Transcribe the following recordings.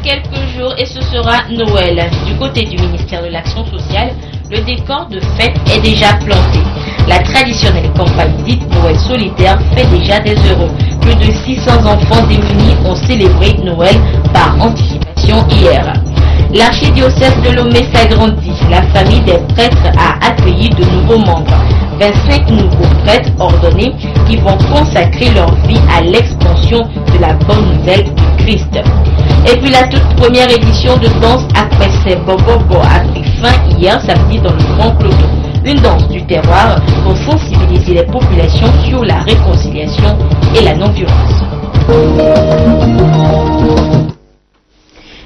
quelques jours et ce sera Noël. Du côté du ministère de l'Action sociale, le décor de fête est déjà planté. La traditionnelle campagne dite Noël solidaire fait déjà des heureux. Plus de 600 enfants démunis ont célébré Noël par anticipation hier. L'archidiocèse de Lomé s'agrandit. La famille des prêtres a accueilli de nouveaux membres. 25 nouveaux prêtres ordonnés qui vont consacrer leur vie à l'expansion de la bonne nouvelle du Christ. Et puis la toute première édition de danse après ses Bobobo a pris fin hier samedi dans le Grand Clodo. Une danse du terroir pour sensibiliser les populations sur la réconciliation et la non-violence.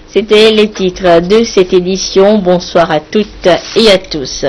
C'était les titres de cette édition. Bonsoir à toutes et à tous.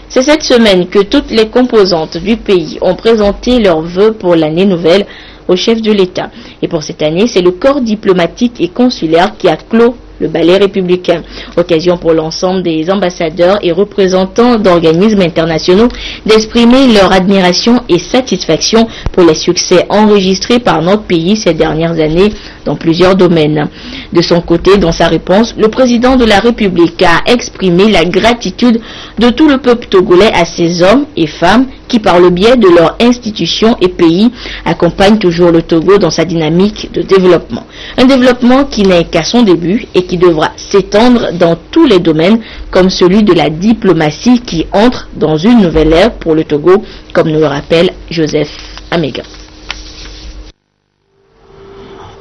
C'est cette semaine que toutes les composantes du pays ont présenté leurs vœux pour l'année nouvelle au chef de l'État. Et pour cette année, c'est le corps diplomatique et consulaire qui a clos le ballet républicain. Occasion pour l'ensemble des ambassadeurs et représentants d'organismes internationaux d'exprimer leur admiration et satisfaction pour les succès enregistrés par notre pays ces dernières années dans plusieurs domaines. De son côté, dans sa réponse, le président de la République a exprimé la gratitude de tout le peuple togolais à ces hommes et femmes qui, par le biais de leurs institutions et pays, accompagnent toujours le Togo dans sa dynamique de développement. Un développement qui n'est qu'à son début et qui devra s'étendre dans tous les domaines, comme celui de la diplomatie qui entre dans une nouvelle ère pour le Togo, comme nous le rappelle Joseph Améga.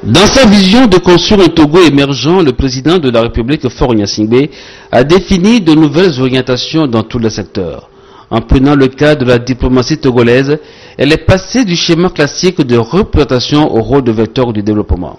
Dans sa vision de construire un Togo émergent, le président de la République, Faure Gnassingbé, a défini de nouvelles orientations dans tous les secteurs. En prenant le cas de la diplomatie togolaise, elle est passée du schéma classique de représentation au rôle de vecteur du développement.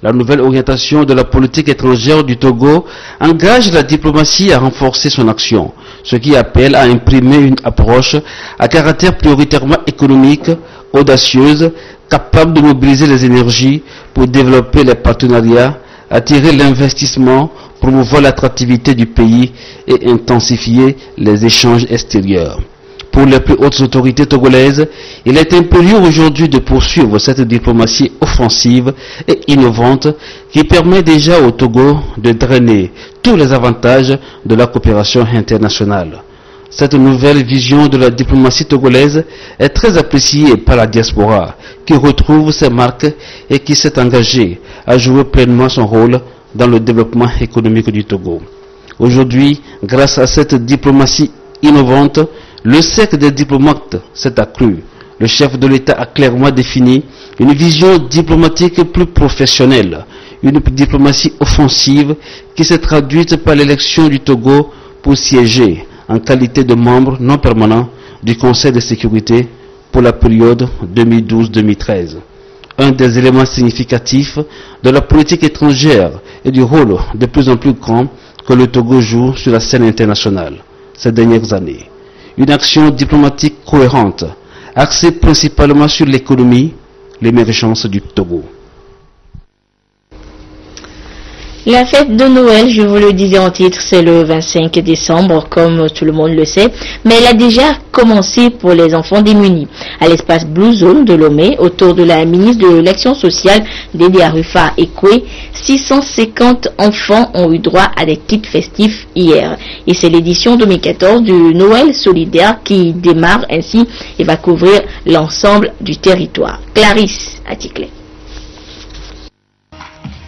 La nouvelle orientation de la politique étrangère du Togo engage la diplomatie à renforcer son action, ce qui appelle à imprimer une approche à caractère prioritairement économique, audacieuse, capable de mobiliser les énergies pour développer les partenariats, attirer l'investissement, promouvoir l'attractivité du pays et intensifier les échanges extérieurs. Pour les plus hautes autorités togolaises, il est impérieux aujourd'hui de poursuivre cette diplomatie offensive et innovante qui permet déjà au Togo de drainer tous les avantages de la coopération internationale. Cette nouvelle vision de la diplomatie togolaise est très appréciée par la diaspora, qui retrouve ses marques et qui s'est engagée à jouer pleinement son rôle dans le développement économique du Togo. Aujourd'hui, grâce à cette diplomatie innovante, le cercle des diplomates s'est accru. Le chef de l'État a clairement défini une vision diplomatique plus professionnelle, une diplomatie offensive qui s'est traduite par l'élection du Togo pour siéger en qualité de membre non permanent du Conseil de sécurité pour la période 2012-2013. Un des éléments significatifs de la politique étrangère et du rôle de plus en plus grand que le Togo joue sur la scène internationale ces dernières années. Une action diplomatique cohérente, axée principalement sur l'économie, l'émergence du Togo. La fête de Noël, je vous le disais en titre, c'est le 25 décembre, comme tout le monde le sait, mais elle a déjà commencé pour les enfants démunis. À l'espace Blue Zone de Lomé, autour de la ministre de l'Action sociale, Dédé Arufa Ekwe, 650 enfants ont eu droit à des kits festifs hier. Et c'est l'édition 2014 du Noël solidaire qui démarre ainsi et va couvrir l'ensemble du territoire. Clarisse Atikle.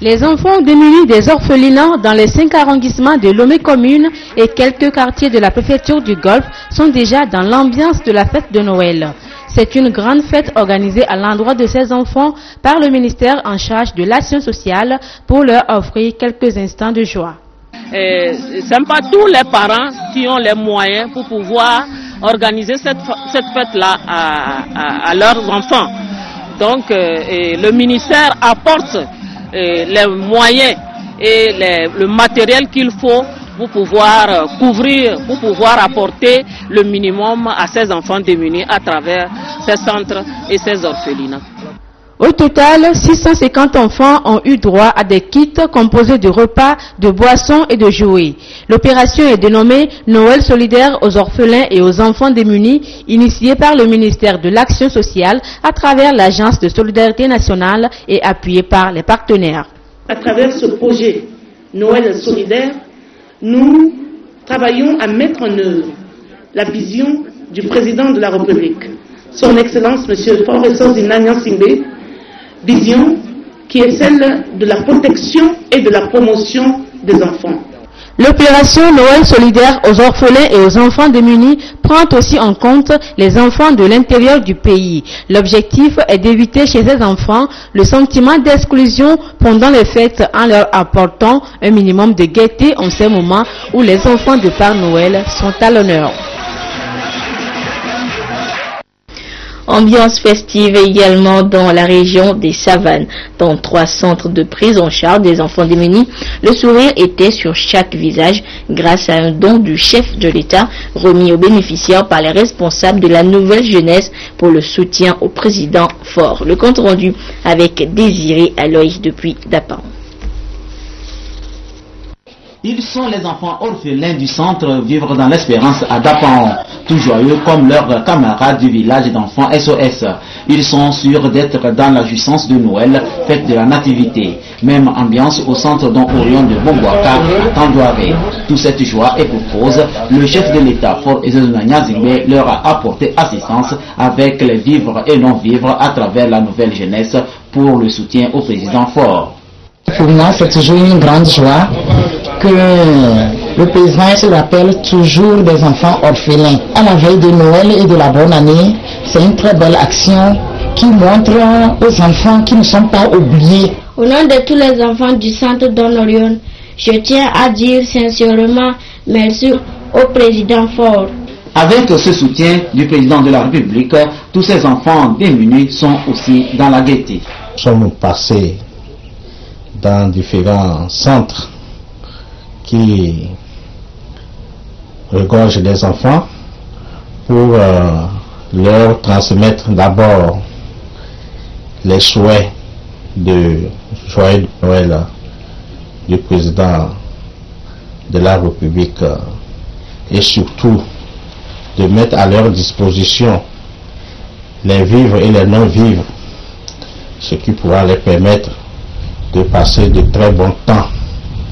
Les enfants démunis des orphelinats dans les 5 arrondissements de Lomé commune et quelques quartiers de la préfecture du Golfe sont déjà dans l'ambiance de la fête de Noël. C'est une grande fête organisée à l'endroit de ces enfants par le ministère en charge de l'action sociale pour leur offrir quelques instants de joie. Ce n'est pas tous les parents qui ont les moyens pour pouvoir organiser cette fête-là à leurs enfants. Donc le ministère apporte les moyens et le matériel qu'il faut pour pouvoir couvrir, pour pouvoir apporter le minimum à ces enfants démunis à travers ces centres et ces orphelinats. Au total, 650 enfants ont eu droit à des kits composés de repas, de boissons et de jouets. L'opération est dénommée Noël solidaire aux orphelins et aux enfants démunis, initiée par le ministère de l'Action sociale à travers l'Agence de solidarité nationale et appuyée par les partenaires. À travers ce projet Noël solidaire, nous travaillons à mettre en œuvre la vision du président de la République, son Excellence M. Faure Zina Nyasingbe, vision qui est celle de la protection et de la promotion des enfants. L'opération Noël solidaire aux orphelins et aux enfants démunis prend aussi en compte les enfants de l'intérieur du pays. L'objectif est d'éviter chez ces enfants le sentiment d'exclusion pendant les fêtes en leur apportant un minimum de gaieté en ces moments où les enfants de Père Noël sont à l'honneur. Ambiance festive également dans la région des Savanes. Dans 3 centres de prise en charge des enfants démunis, le sourire était sur chaque visage grâce à un don du chef de l'État remis aux bénéficiaires par les responsables de la nouvelle jeunesse pour le soutien au président Faure. Le compte rendu avec Désiré Aloïs depuis Dapan. Ils sont les enfants orphelins du centre Vivre dans l'Espérance à Dapan, tout joyeux comme leurs camarades du village d'enfants SOS. Ils sont sûrs d'être dans la jouissance de Noël, fête de la Nativité. Même ambiance au centre Don Orion de Bombouaka à Tandouaré. Toute cette joie est pour cause. Le chef de l'État, Faure Nyasingbe, leur a apporté assistance avec les vivres et non-vivres à travers la nouvelle jeunesse pour le soutien au président Faure. Pour moi, c'est toujours une grande joie que le président se rappelle toujours des enfants orphelins. À la veille de Noël et de la bonne année, c'est une très belle action qui montre aux enfants qui ne sont pas oubliés. Au nom de tous les enfants du centre Don Orion, je tiens à dire sincèrement merci au président Faure. Avec ce soutien du président de la République, tous ces enfants démunis sont aussi dans la gaieté. Nous sommes passés dans différents centres qui regorgent des enfants pour leur transmettre d'abord les souhaits de joyeux Noël du président de la République et surtout de mettre à leur disposition les vivres et les non-vivres, ce qui pourra les permettre de passer de très bons temps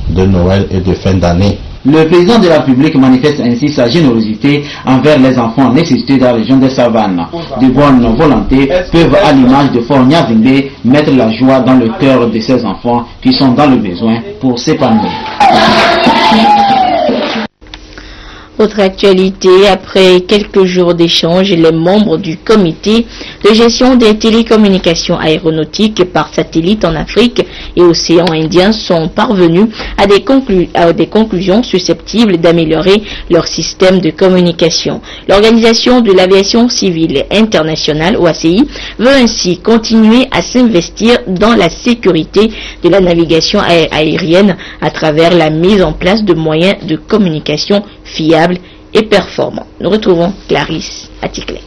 de Noël et de fin d'année. Le président de la République manifeste ainsi sa générosité envers les enfants nécessités dans la région des Savanes. De bonnes volontés peuvent, à l'image de Faure Nyasingbe, mettre la joie dans le cœur de ces enfants qui sont dans le besoin pour s'épanouir. Autre actualité, après quelques jours d'échanges, les membres du comité de gestion des télécommunications aéronautiques par satellite en Afrique et océan Indien sont parvenus à des conclusions susceptibles d'améliorer leur système de communication. L'Organisation de l'aviation civile internationale, OACI, veut ainsi continuer à s'investir dans la sécurité de la navigation aérienne à travers la mise en place de moyens de communication fiables et performants. Nous retrouvons Clarisse Aticlé.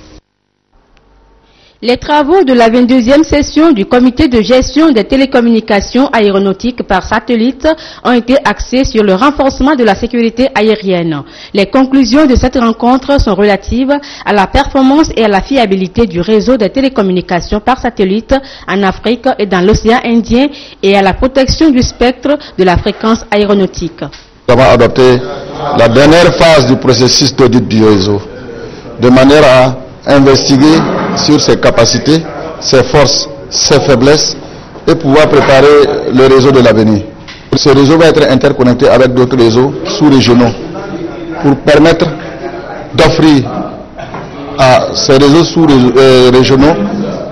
Les travaux de la 22e session du comité de gestion des télécommunications aéronautiques par satellite ont été axés sur le renforcement de la sécurité aérienne. Les conclusions de cette rencontre sont relatives à la performance et à la fiabilité du réseau des télécommunications par satellite en Afrique et dans l'océan Indien et à la protection du spectre de la fréquence aéronautique. Nous avons adopté la dernière phase du processus d'audit du réseau, de manière à investiguer sur ses capacités, ses forces, ses faiblesses et pouvoir préparer le réseau de l'avenir. Ce réseau va être interconnecté avec d'autres réseaux sous-régionaux pour permettre d'offrir à ces réseaux sous-régionaux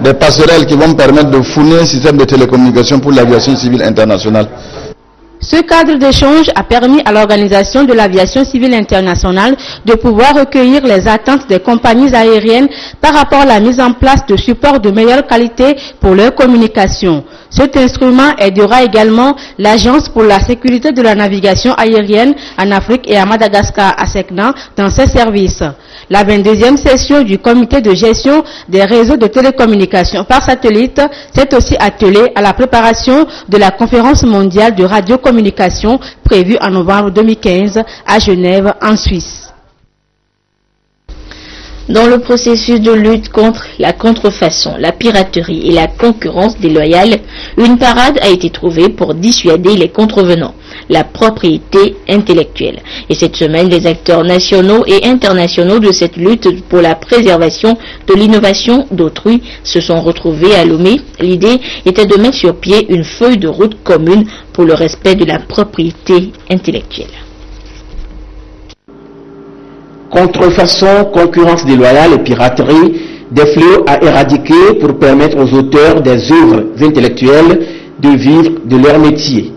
des passerelles qui vont permettre de fournir un système de télécommunication pour l'aviation civile internationale. Ce cadre d'échange a permis à l'Organisation de l'aviation civile internationale de pouvoir recueillir les attentes des compagnies aériennes par rapport à la mise en place de supports de meilleure qualité pour leur communication. Cet instrument aidera également l'Agence pour la sécurité de la navigation aérienne en Afrique et à Madagascar, ASECNA, dans ses services. La 22e session du comité de gestion des réseaux de télécommunications par satellite s'est aussi attelée à la préparation de la conférence mondiale de radiocommunication prévue en novembre 2015 à Genève, en Suisse. Dans le processus de lutte contre la contrefaçon, la piraterie et la concurrence déloyale, une parade a été trouvée pour dissuader les contrevenants, la propriété intellectuelle. Et cette semaine, les acteurs nationaux et internationaux de cette lutte pour la préservation de l'innovation d'autrui se sont retrouvés à Lomé. L'idée était de mettre sur pied une feuille de route commune pour le respect de la propriété intellectuelle. Contrefaçon, concurrence déloyale et piraterie, des fléaux à éradiquer pour permettre aux auteurs des œuvres intellectuelles de vivre de leur métier.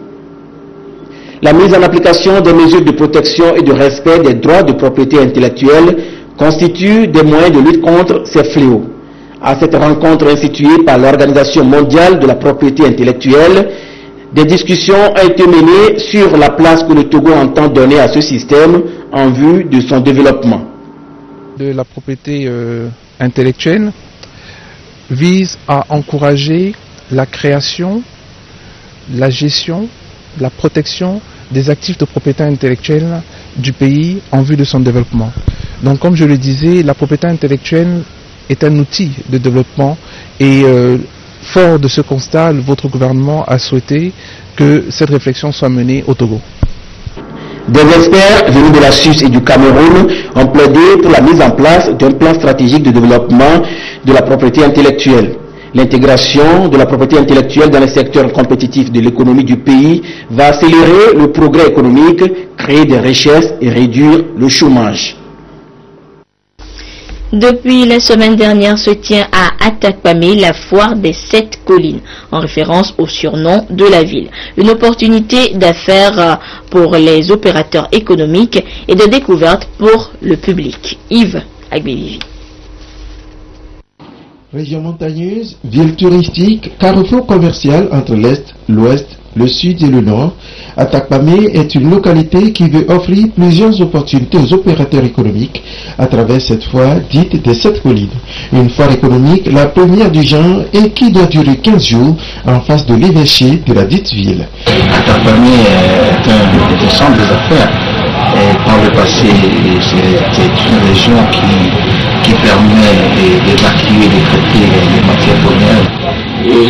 La mise en application des mesures de protection et de respect des droits de propriété intellectuelle constitue des moyens de lutte contre ces fléaux. À cette rencontre instituée par l'Organisation mondiale de la propriété intellectuelle, des discussions ont été menées sur la place que le Togo entend donner à ce système en vue de son développement. De la propriété intellectuelle vise à encourager la création, la gestion, la protection des actifs de propriété intellectuelle du pays en vue de son développement. Donc comme je le disais, la propriété intellectuelle est un outil de développement et fort de ce constat, votre gouvernement a souhaité que cette réflexion soit menée au Togo. Des experts venus de la Suisse et du Cameroun ont plaidé pour la mise en place d'un plan stratégique de développement de la propriété intellectuelle. L'intégration de la propriété intellectuelle dans les secteurs compétitifs de l'économie du pays va accélérer le progrès économique, créer des richesses et réduire le chômage. Depuis la semaine dernière se tient à Atakpamé la foire des 7 collines, en référence au surnom de la ville. Une opportunité d'affaires pour les opérateurs économiques et de découverte pour le public. Yves Agbevivi. Région montagneuse, ville touristique, carrefour commercial entre l'Est, l'Ouest, le Sud et le Nord, Atakpamé est une localité qui veut offrir plusieurs opportunités aux opérateurs économiques à travers cette foire dite des 7 collines. Une foire économique, la première du genre et qui doit durer 15 jours en face de l'évêché de la dite ville. Atakpamé est un centre des affaires. Et par le passé, c'était une région qui permet d'évacuer, de traiter les matières premières.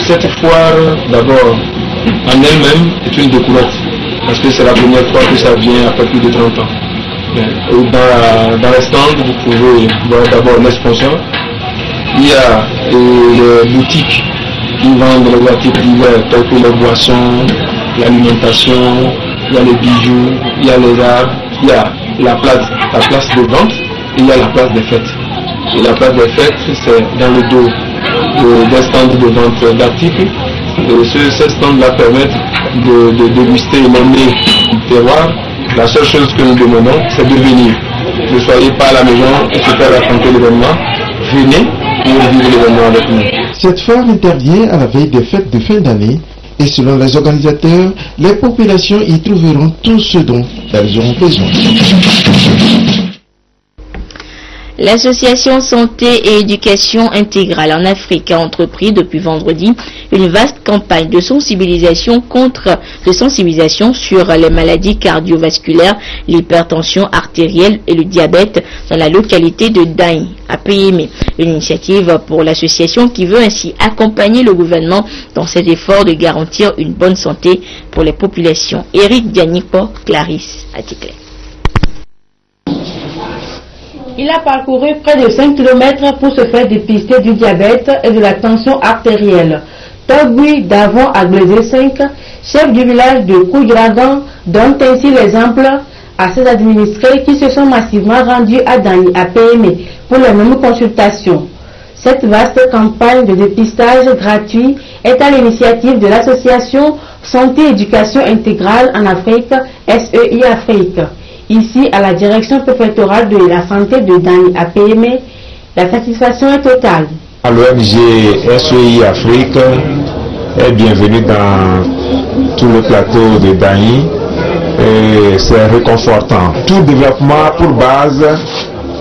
Cette foire, d'abord, en elle-même, est une découverte. Parce que c'est la première fois que ça vient après plus de 30 ans. Dans les stands, vous pouvez voir d'abord l'exposition. Il y a les boutiques qui vendent les articles divers, tels que les boissons, l'alimentation, il y a les bijoux, il y a les arts, il y a la place de vente et il y a la place des fêtes. Et la place des fêtes, c'est dans le dos des stands de vente d'articles. Ces stands-là permettent de déguster les mets du terroir. La seule chose que nous demandons, c'est de venir. Ne soyez pas à la maison et se faire raconter l'événement. Venez pour vivre l'événement avec nous. Cette foire intervient à la veille des fêtes de fin d'année. Et selon les organisateurs, les populations y trouveront tout ce dont elles auront besoin. L'association Santé et Éducation Intégrale en Afrique a entrepris depuis vendredi une vaste campagne de sensibilisation sur les maladies cardiovasculaires, l'hypertension artérielle et le diabète dans la localité de Daï, à Péémé. Une initiative pour l'association qui veut ainsi accompagner le gouvernement dans ses efforts de garantir une bonne santé pour les populations. Eric Dianipo, Clarisse Atikle. Il a parcouru près de 5 km pour se faire dépister du diabète et de la tension artérielle. Togui Davon Aglézé 5, chef du village de Koudragan, donne ainsi l'exemple à ses administrés qui se sont massivement rendus à Dani, à Péémé, pour les mêmes consultations. Cette vaste campagne de dépistage gratuit est à l'initiative de l'association Santé et Éducation Intégrale en Afrique, SEI Afrique. Ici, à la direction préfectorale de la santé de Dani à Péémé, la satisfaction est totale. L'ONG SEI Afrique est bienvenue dans tout le plateau de Dani et c'est réconfortant. Tout développement pour base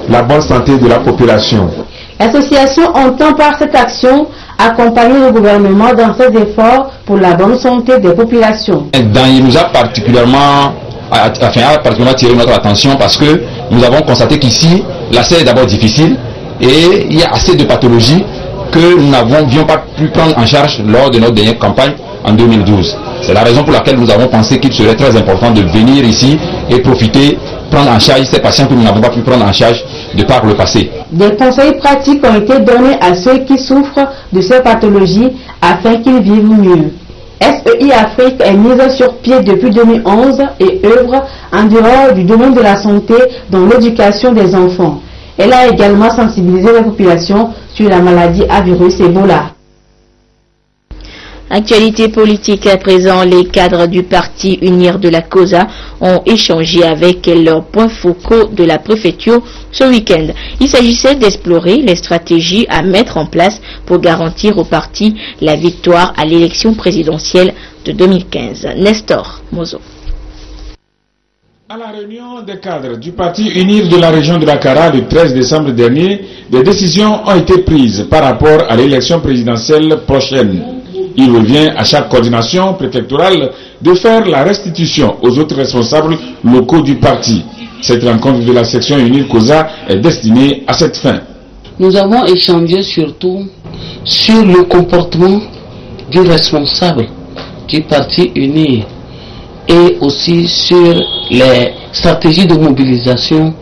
la bonne santé de la population. L'association entend par cette action accompagner le gouvernement dans ses efforts pour la bonne santé des populations. Dani nous a particulièrement attiré notre attention parce que nous avons constaté qu'ici, l'accès est d'abord difficile et il y a assez de pathologies que nous n'avions pas pu prendre en charge lors de notre dernière campagne en 2012. C'est la raison pour laquelle nous avons pensé qu'il serait très important de venir ici et profiter, prendre en charge ces patients que nous n'avons pas pu prendre en charge de par le passé. Des conseils pratiques ont été donnés à ceux qui souffrent de ces pathologies afin qu'ils vivent mieux. SEI Afrique est mise sur pied depuis 2011 et œuvre en dehors du domaine de la santé dans l'éducation des enfants. Elle a également sensibilisé la population sur la maladie à virus Ebola. Actualité politique à présent, les cadres du parti Unir de la COSA ont échangé avec leurs points focaux de la préfecture ce week-end. Il s'agissait d'explorer les stratégies à mettre en place pour garantir au parti la victoire à l'élection présidentielle de 2015. Nestor Mozo. À la réunion des cadres du parti Unir de la région de la Kara le 13 décembre dernier, des décisions ont été prises par rapport à l'élection présidentielle prochaine. Il revient à chaque coordination préfectorale de faire la restitution aux autres responsables locaux du parti. Cette rencontre de la section Unir COSA est destinée à cette fin. Nous avons échangé surtout sur le comportement du responsable du parti Unir et aussi sur les stratégies de mobilisation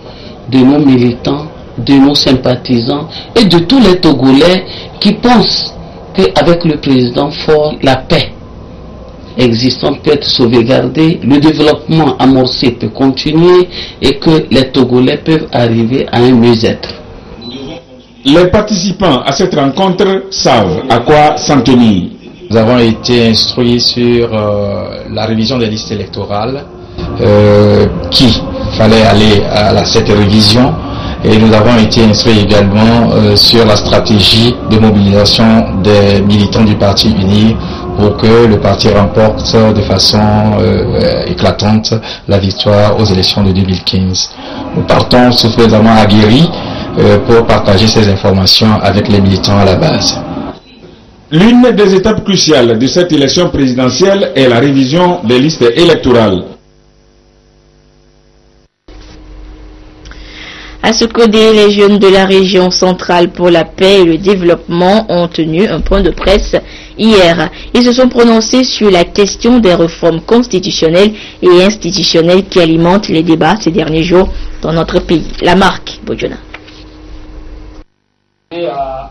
de nos militants, de nos sympathisants et de tous les Togolais qui pensent qu'avec le président fort, la paix existante peut être sauvegardée, le développement amorcé peut continuer et que les Togolais peuvent arriver à un mieux-être. Les participants à cette rencontre savent à quoi s'en tenir. Nous avons été instruits sur la révision des listes électorales, qu'il fallait aller à cette révision. Et nous avons été instruits également sur la stratégie de mobilisation des militants du parti Unir pour que le parti remporte de façon éclatante la victoire aux élections de 2015. Nous partons suffisamment aguerris pour partager ces informations avec les militants à la base. L'une des étapes cruciales de cette élection présidentielle est la révision des listes électorales. À Sokodé, les jeunes de la région centrale pour la paix et le développement ont tenu un point de presse hier. Ils se sont prononcés sur la question des réformes constitutionnelles et institutionnelles qui alimentent les débats ces derniers jours dans notre pays. La marque Bojona.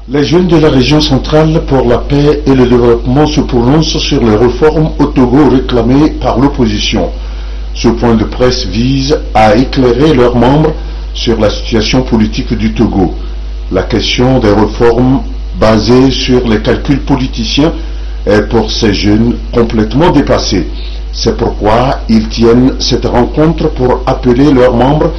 Les jeunes de la région centrale pour la paix et le développement se prononcent sur les réformes au Togo réclamées par l'opposition. Ce point de presse vise à éclairer leurs membres sur la situation politique du Togo. La question des réformes basées sur les calculs politiciens est pour ces jeunes complètement dépassée. C'est pourquoi ils tiennent cette rencontre pour appeler leurs membres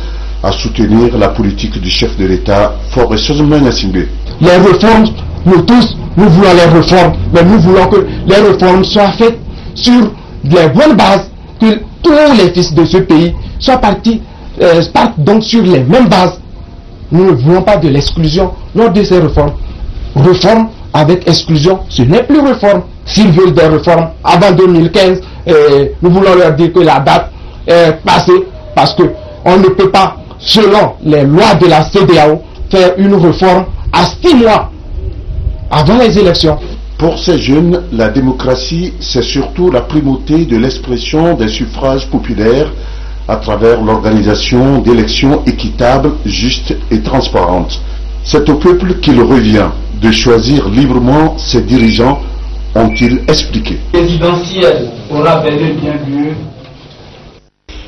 à soutenir la politique du chef de l'État, Faure Gnassingbé. Les réformes, nous tous, nous voulons les réformes, mais nous voulons que les réformes soient faites sur les bonnes bases, que tous les fils de ce pays soient partent donc sur les mêmes bases. Nous ne voulons pas de l'exclusion lors de ces réformes. Réforme avec exclusion, ce n'est plus réforme. S'ils veulent des réformes avant 2015, nous voulons leur dire que la date est passée parce qu'on ne peut pas, selon les lois de la CEDEAO, faire une réforme à 6 mois avant les élections. Pour ces jeunes, la démocratie, c'est surtout la primauté de l'expression des suffrages populaires à travers l'organisation d'élections équitables, justes et transparentes. C'est au peuple qu'il revient de choisir librement ses dirigeants, ont-ils expliqué. Présidentielle aura bel et bien lieu.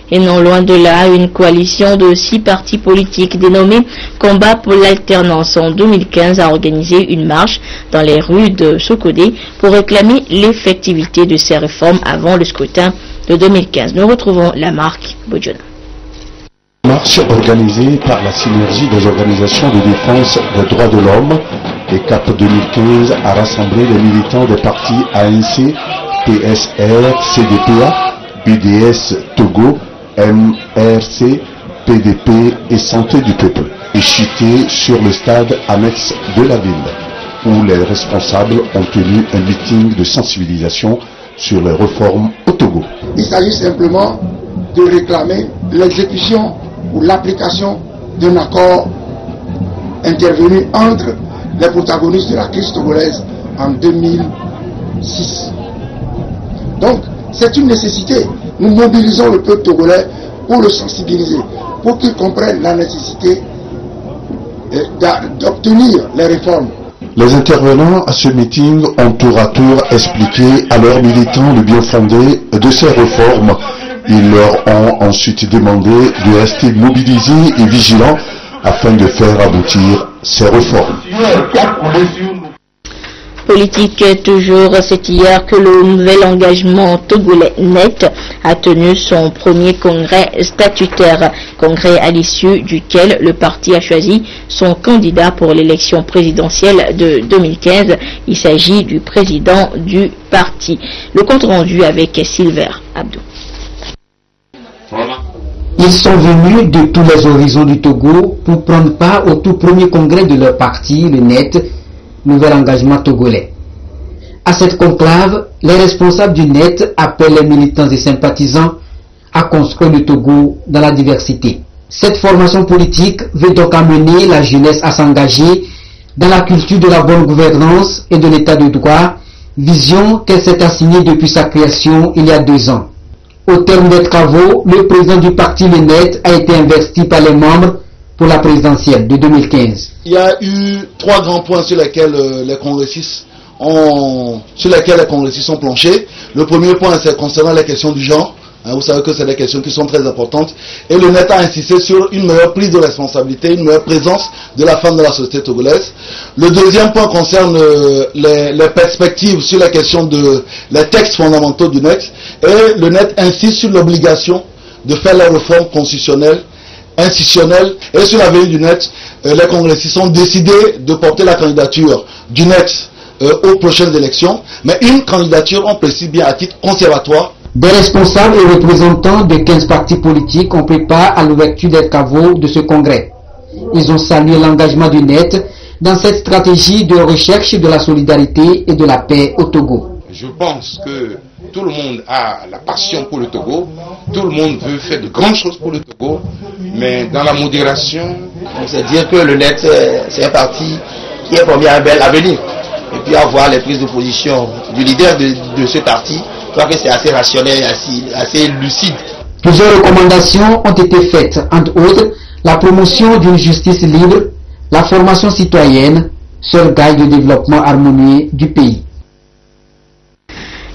Et non loin de là, une coalition de 6 partis politiques dénommée Combat pour l'alternance en 2015 a organisé une marche dans les rues de Sokodé pour réclamer l'effectivité de ces réformes avant le scrutin de 2015. Nous retrouvons la marque Bojona. Marche organisée par la synergie des organisations de défense des droits de l'homme et CAP 2015 a rassemblé les militants des partis ANC, PSR, CDPA, BDS Togo, MRC, PDP et Santé du Peuple, et chuté sur le stade annexe de la ville, où les responsables ont tenu un meeting de sensibilisation sur les réformes au Togo. Il s'agit simplement de réclamer l'exécution ou l'application d'un accord intervenu entre les protagonistes de la crise togolaise en 2006. Donc, c'est une nécessité. Nous mobilisons le peuple togolais pour le sensibiliser, pour qu'il comprenne la nécessité d'obtenir les réformes. Les intervenants à ce meeting ont tour à tour expliqué à leurs militants le bien fondé de ces réformes. Ils leur ont ensuite demandé de rester mobilisés et vigilants afin de faire aboutir ces réformes. Politique toujours, c'est hier que le nouvel engagement togolais net a tenu son premier congrès statutaire, congrès à l'issue duquel le parti a choisi son candidat pour l'élection présidentielle de 2015. Il s'agit du président du parti. Le compte rendu avec Silver Abdou. Ils sont venus de tous les horizons du Togo pour prendre part au tout premier congrès de leur parti, le NET, Nouvel Engagement Togolais. À cette conclave, les responsables du NET appellent les militants et sympathisants à construire le Togo dans la diversité. Cette formation politique veut donc amener la jeunesse à s'engager dans la culture de la bonne gouvernance et de l'état de droit, vision qu'elle s'est assignée depuis sa création il y a 2 ans. Au terme des travaux, le président du parti, le NET, a été investi par les membres pour la présidentielle de 2015. Il y a eu 3 grands points sur lesquels les congressistes ont planché. Le premier point, c'est concernant les questions du genre. Vous savez que c'est des questions qui sont très importantes. Et le NET a insisté sur une meilleure prise de responsabilité, une meilleure présence de la femme dans la société togolaise. Le deuxième point concerne les perspectives sur la question les textes fondamentaux du NET. Et le NET insiste sur l'obligation de faire la réforme constitutionnelle, institutionnelle. Et sur l'avenir du NET, les congressistes ont décidé de porter la candidature du NET aux prochaines élections. Mais une candidature, on précise bien, à titre conservatoire. Des responsables et représentants de 15 partis politiques ont pris part à l'ouverture des travaux de ce congrès. Ils ont salué l'engagement du NET dans cette stratégie de recherche de la solidarité et de la paix au Togo. Je pense que tout le monde a la passion pour le Togo, tout le monde veut faire de grandes choses pour le Togo, mais dans la modération. C'est dire que le NET, c'est un parti qui est promis un bel avenir. Et puis avoir les prises de position du leader de ce parti, je crois que c'est assez rationnel, assez lucide. Plusieurs recommandations ont été faites, entre autres la promotion d'une justice libre, la formation citoyenne, seul gage de développement harmonieux du pays.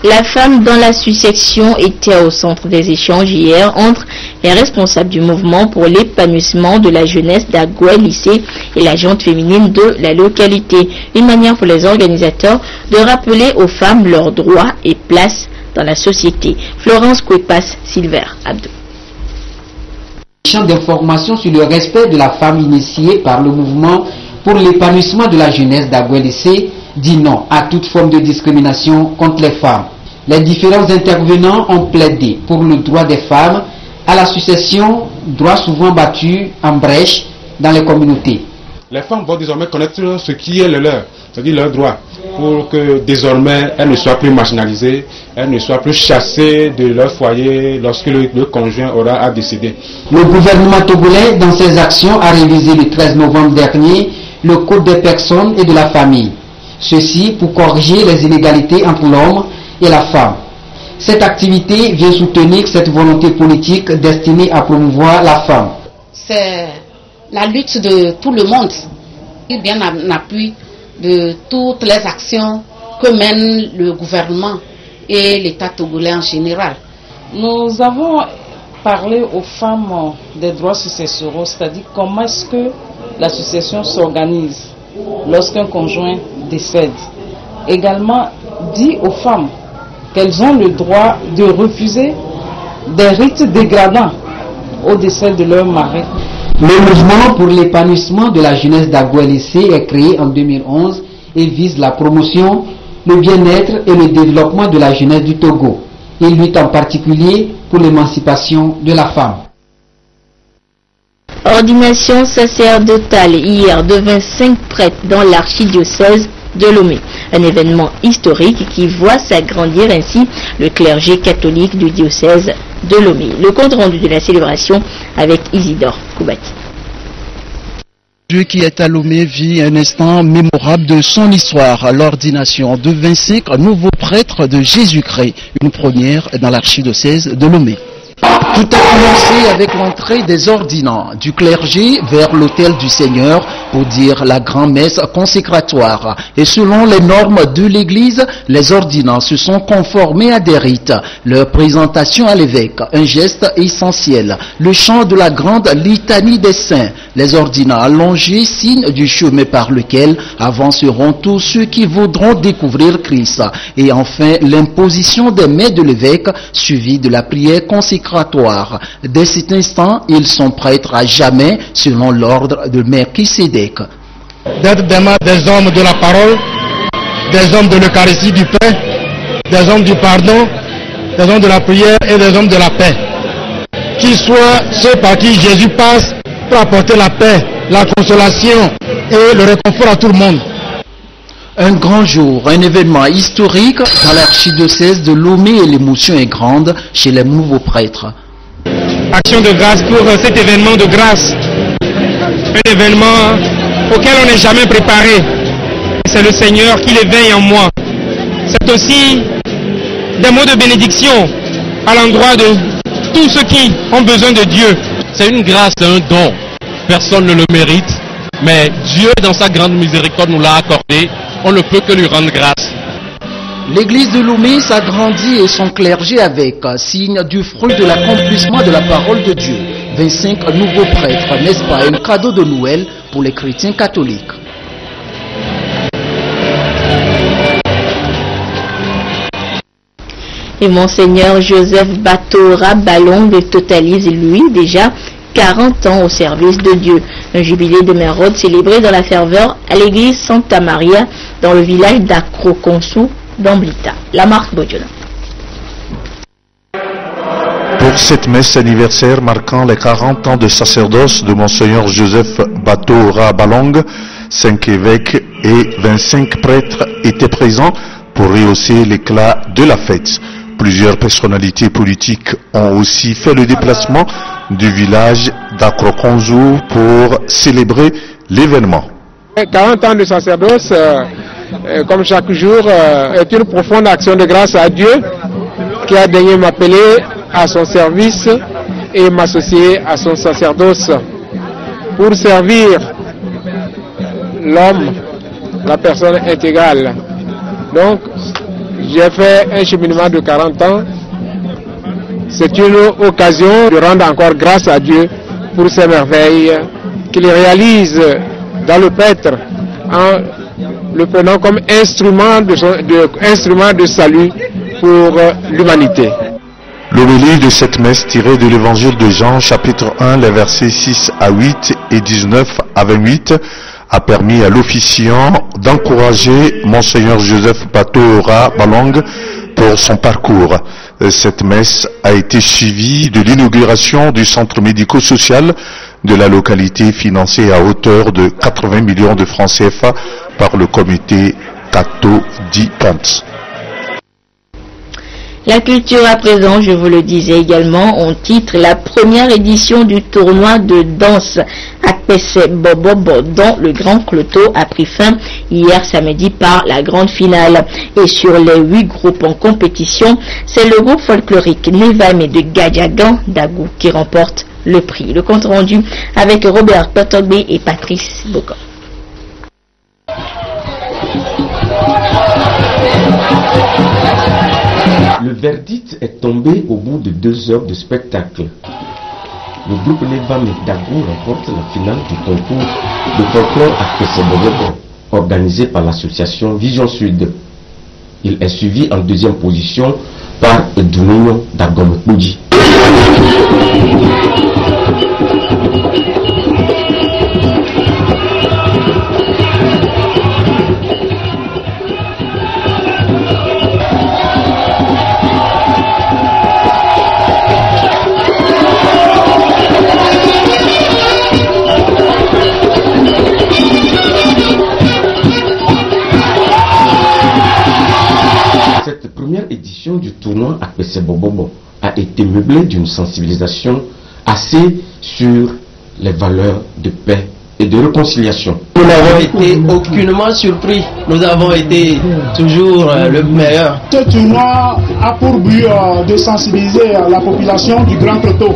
La femme dans la succession était au centre des échanges hier entre les responsables du mouvement pour l'épanouissement de la jeunesse d'Agoué lycée et la junte féminine de la localité. Une manière pour les organisateurs de rappeler aux femmes leurs droits et place dans la société. Florence Kwepas, Silver Abdou. Champ d'information sur le respect de la femme initié par le mouvement pour l'épanouissement de la jeunesse d'Agoué lycée dit non à toute forme de discrimination contre les femmes. Les différents intervenants ont plaidé pour le droit des femmes à la succession, droit souvent battu en brèche dans les communautés. Les femmes vont désormais connaître ce qui est le leur, c'est-à-dire leurs droits, pour que désormais elles ne soient plus marginalisées, elles ne soient plus chassées de leur foyer lorsque le conjoint aura à décider. Le gouvernement togolais, dans ses actions, a révisé le 13 novembre dernier le Code des personnes et de la famille. Ceci pour corriger les inégalités entre l'homme et la femme. Cette activité vient soutenir cette volonté politique destinée à promouvoir la femme. C'est la lutte de tout le monde, et bien en appui de toutes les actions que mène le gouvernement et l'État togolais en général. Nous avons parlé aux femmes des droits successoraux, c'est-à-dire comment est-ce que la succession s'organise lorsqu'un conjoint décède. Également dit aux femmes qu'elles ont le droit de refuser des rites dégradants au décès de leur mari. Le mouvement pour l'épanouissement de la jeunesse d'Agoué lycée est créé en 2011 et vise la promotion, le bien-être et le développement de la jeunesse du Togo. Il lutte en particulier pour l'émancipation de la femme. Ordination sacerdotale hier de 25 prêtres dans l'archidiocèse de Lomé. Un événement historique qui voit s'agrandir ainsi le clergé catholique du diocèse de Lomé. Le compte rendu de la célébration avec Isidore Koubati. Dieu qui est à Lomé vit un instant mémorable de son histoire, l'ordination de 25 nouveaux prêtres de Jésus-Christ, une première dans l'archidiocèse de Lomé. Tout a commencé avec l'entrée des ordinants du clergé vers l'autel du Seigneur pour dire la grand-messe consécratoire. Et selon les normes de l'Église, les ordinants se sont conformés à des rites. Leur présentation à l'évêque, un geste essentiel. Le chant de la grande litanie des saints. Les ordinants allongés, signe du chemin par lequel avanceront tous ceux qui voudront découvrir Christ. Et enfin, l'imposition des mains de l'évêque, suivie de la prière consécratoire. Dès cet instant, ils sont prêtres à jamais, selon l'ordre de Melchisédek. D'être des hommes de la parole, des hommes de l'Eucharistie, du pain, des hommes du pardon, des hommes de la prière et des hommes de la paix. Qu'ils soient ceux par qui Jésus passe pour apporter la paix, la consolation et le réconfort à tout le monde. Un grand jour, un événement historique dans l'archidiocèse de Lomé et l'émotion est grande chez les nouveaux prêtres. Action de grâce pour cet événement de grâce. Un événement auquel on n'est jamais préparé. C'est le Seigneur qui l'éveille en moi. C'est aussi des mots de bénédiction à l'endroit de tous ceux qui ont besoin de Dieu. C'est une grâce, c'est un don. Personne ne le mérite, mais Dieu, dans sa grande miséricorde, nous l'a accordé. On ne peut que lui rendre grâce. L'église de Lomé s'agrandit et son clergé avec, signe du fruit de l'accomplissement de la parole de Dieu. 25 nouveaux prêtres, n'est-ce pas un cadeau de Noël pour les chrétiens catholiques? Et Monseigneur Joseph Batora Balong totalise, lui, déjà 40 ans au service de Dieu. Un jubilé de Mérode célébré dans la ferveur à l'église Santa Maria dans le village d'Acroconsou d'Amblita. La marque Bodjona. Pour cette messe anniversaire marquant les 40 ans de sacerdoce de Monseigneur Joseph Batora Balong, 5 évêques et 25 prêtres étaient présents pour rehausser l'éclat de la fête. Plusieurs personnalités politiques ont aussi fait le déplacement du village d'Acroconsou pour célébrer l'événement. 40 ans de sacerdoce, comme chaque jour, est une profonde action de grâce à Dieu qui a daigné m'appeler à son service et m'associer à son sacerdoce pour servir l'homme, la personne intégrale. Donc, j'ai fait un cheminement de 40 ans. C'est une occasion de rendre encore grâce à Dieu pour ces merveilles qu'il réalise dans le prêtre en le prenant comme instrument de salut pour l'humanité. L'homélie de cette messe tirée de l'évangile de Jean, chapitre 1, les versets 6 à 8 et 19 à 28, a permis à l'officiant d'encourager Monseigneur Joseph Batora Balong pour son parcours. Cette messe a été suivie de l'inauguration du centre médico-social de la localité financé à hauteur de 80 millions de francs CFA par le comité Cato Di Ponte. La culture à présent, je vous le disais également, on titre la première édition du tournoi de danse Akpese Bobobo, dont le Grand Cloto a pris fin hier samedi par la grande finale. Et sur les 8 groupes en compétition, c'est le groupe folklorique Nevame de Gadjagan Dagou qui remporte le prix. Le compte rendu avec Robert Potogbe et Patrice Bocon. Le verdict est tombé au bout de 2 heures de spectacle. Le groupe Nevame Dagou remporte la finale du concours de folklore Akpese Bobobo, organisé par l'association Vision Sud. Il est suivi en 2e position par Dunino Dagomekouji. Cette première édition du tournoi Akpese Bobobo a été meublée d'une sensibilisation axée sur les valeurs de paix et de réconciliation. Nous n'avons été aucunement surpris. Nous avons été toujours le meilleur. Ce tournoi a pour but de sensibiliser la population du Grand Coteau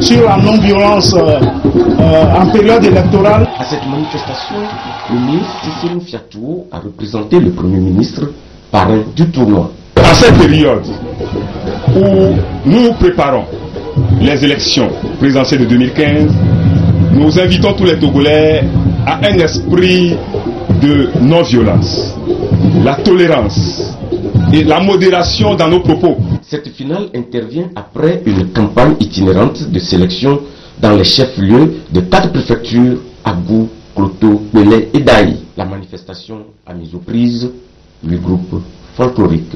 sur la non-violence en période électorale. À cette manifestation, le ministre Sissou Fiatou a représenté le Premier ministre parrain du tournoi. À cette période où nous préparons les élections présidentielles de 2015, nous invitons tous les Togolais à un esprit de non-violence, la tolérance et la modération dans nos propos. Cette finale intervient après une campagne itinérante de sélection dans les chefs-lieux de 4 préfectures, Agou, Kloto, Belé et Daï. La manifestation a mis aux prises 8 groupes folkloriques.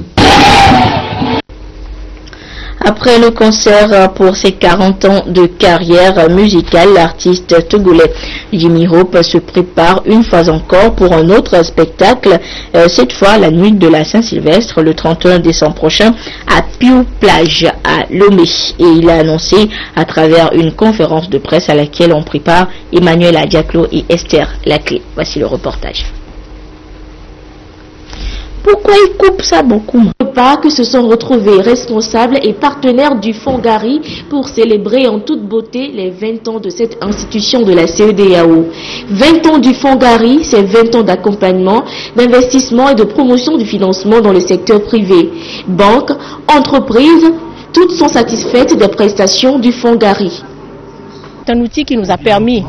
Après le concert pour ses 40 ans de carrière musicale, l'artiste togolais Jimmy Hope se prépare une fois encore pour un autre spectacle, cette fois la nuit de la Saint-Sylvestre, le 31 décembre prochain, à Piu Plage, à Lomé. Et il a annoncé à travers une conférence de presse à laquelle ont pris part Emmanuel Adiaklo et Esther Laclé. Voici le reportage. Pourquoi ils coupent ça beaucoup? Pas que se sont retrouvés responsables et partenaires du Fonds Gari pour célébrer en toute beauté les 20 ans de cette institution de la CEDEAO. 20 ans du Fonds Gari, c'est 20 ans d'accompagnement, d'investissement et de promotion du financement dans le secteur privé. Banques, entreprises, toutes sont satisfaites des prestations du Fonds Gari. C'est un outil qui nous a permis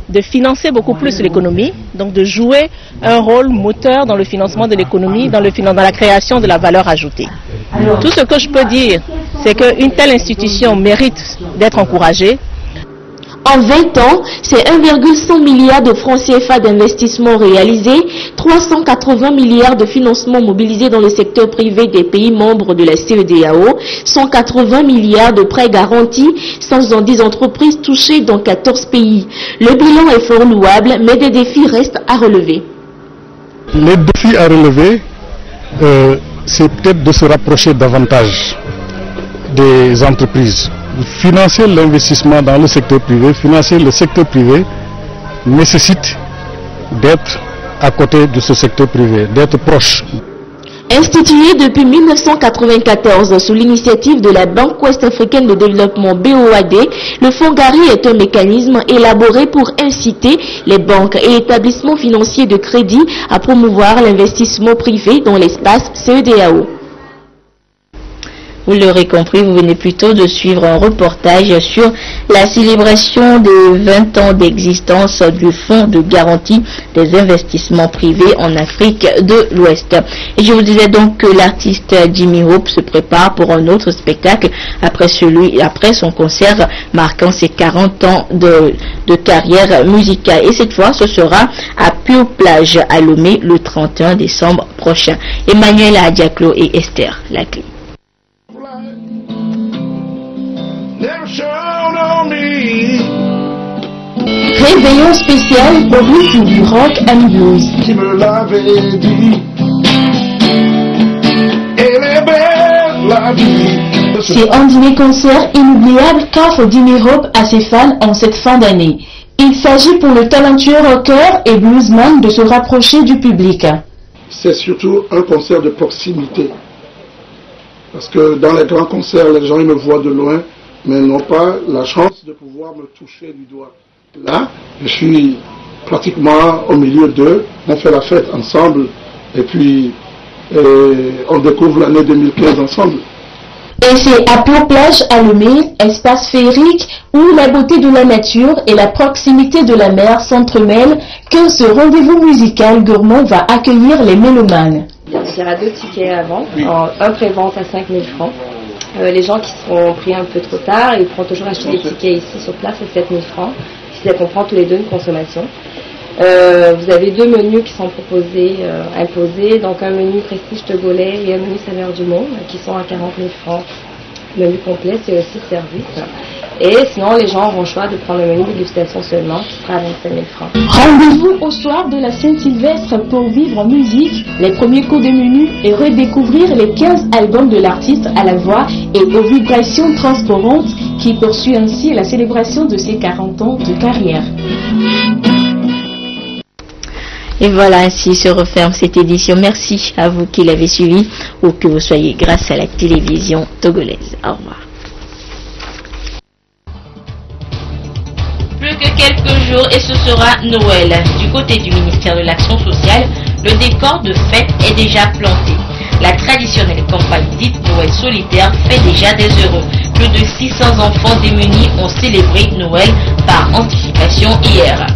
de financer beaucoup plus l'économie, donc de jouer un rôle moteur dans le financement de l'économie, dans la création de la valeur ajoutée. Tout ce que je peux dire, c'est qu'une telle institution mérite d'être encouragée. En 20 ans, c'est 1,100 milliard de francs CFA d'investissement réalisés, 380 milliards de financements mobilisés dans le secteur privé des pays membres de la CEDEAO, 180 milliards de prêts garantis, 110 entreprises touchées dans 14 pays. Le bilan est fort louable, mais des défis restent à relever. Les défis à relever, c'est peut-être de se rapprocher davantage des entreprises. Financer l'investissement dans le secteur privé, financer le secteur privé nécessite d'être à côté de ce secteur privé, d'être proche. Institué depuis 1994 sous l'initiative de la Banque ouest-africaine de développement BOAD, le Fonds Gari est un mécanisme élaboré pour inciter les banques et établissements financiers de crédit à promouvoir l'investissement privé dans l'espace CEDEAO. Vous l'aurez compris, vous venez plutôt de suivre un reportage sur la célébration des 20 ans d'existence du Fonds de garantie des investissements privés en Afrique de l'Ouest. Et je vous disais donc que l'artiste Jimmy Hope se prépare pour un autre spectacle après son concert marquant ses 40 ans de carrière musicale. Et cette fois, ce sera à Piu Plage à Lomé le 31 décembre prochain. Emmanuel Adiaklo et Esther Laclé. Réveillon spécial au rythme du rock and blues. Qui me l'avait dit, elle est belle la vie. C'est un dîner-concert inoubliable qu'offre Jimmy Hope à ses fans en cette fin d'année. Il s'agit pour le talentueux rocker et bluesman de se rapprocher du public. C'est surtout un concert de proximité. Parce que dans les grands concerts, les gens ils me voient de loin, mais n'ont pas la chance de pouvoir me toucher du doigt. Là, je suis pratiquement au milieu d'eux, on fait la fête ensemble, et puis on découvre l'année 2015 ensemble. Et c'est à Piu Plage à Lomé, espace féerique où la beauté de la nature et la proximité de la mer s'entremêlent, que ce rendez-vous musical gourmand va accueillir les mélomanes. Il y aura 2 tickets avant, un pré-vente à 5 000 francs. Les gens qui seront pris un peu trop tard, ils pourront toujours acheter des tickets ici sur place à 7 000 francs, si ça comprend tous les 2 une consommation. Vous avez 2 menus qui sont proposés, imposés, donc un menu prestige togolais et un menu saveur du monde qui sont à 40 000 francs. Le menu complet, c'est aussi service. Et sinon, les gens auront le choix de prendre le menu dégustation seulement, qui sera à 25 000 francs. Rendez-vous au soir de la Saint-Sylvestre pour vivre en musique les premiers coups de menu et redécouvrir les 15 albums de l'artiste à la voix et aux vibrations transparentes qui poursuit ainsi la célébration de ses 40 ans de carrière. Et voilà, ainsi se referme cette édition. Merci à vous qui l'avez suivi ou que vous soyez grâce à la télévision togolaise. Au revoir. Plus que quelques jours et ce sera Noël. Du côté du ministère de l'Action sociale, le décor de fête est déjà planté. La traditionnelle campagne dite Noël solitaire fait déjà des heureux. Plus de 600 enfants démunis ont célébré Noël par anticipation hier.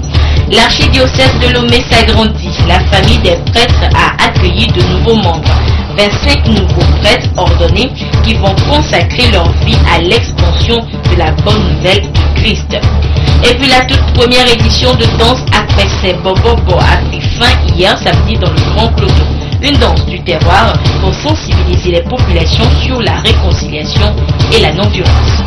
L'archidiocèse de Lomé s'agrandit. La famille des prêtres a accueilli de nouveaux membres. 25 nouveaux prêtres ordonnés qui vont consacrer leur vie à l'expansion de la bonne nouvelle du Christ. Et puis la toute première édition de danse après ses Bobobo a pris fin hier samedi dans le Grand Clodo. Une danse du terroir pour sensibiliser les populations sur la réconciliation et la non-violence.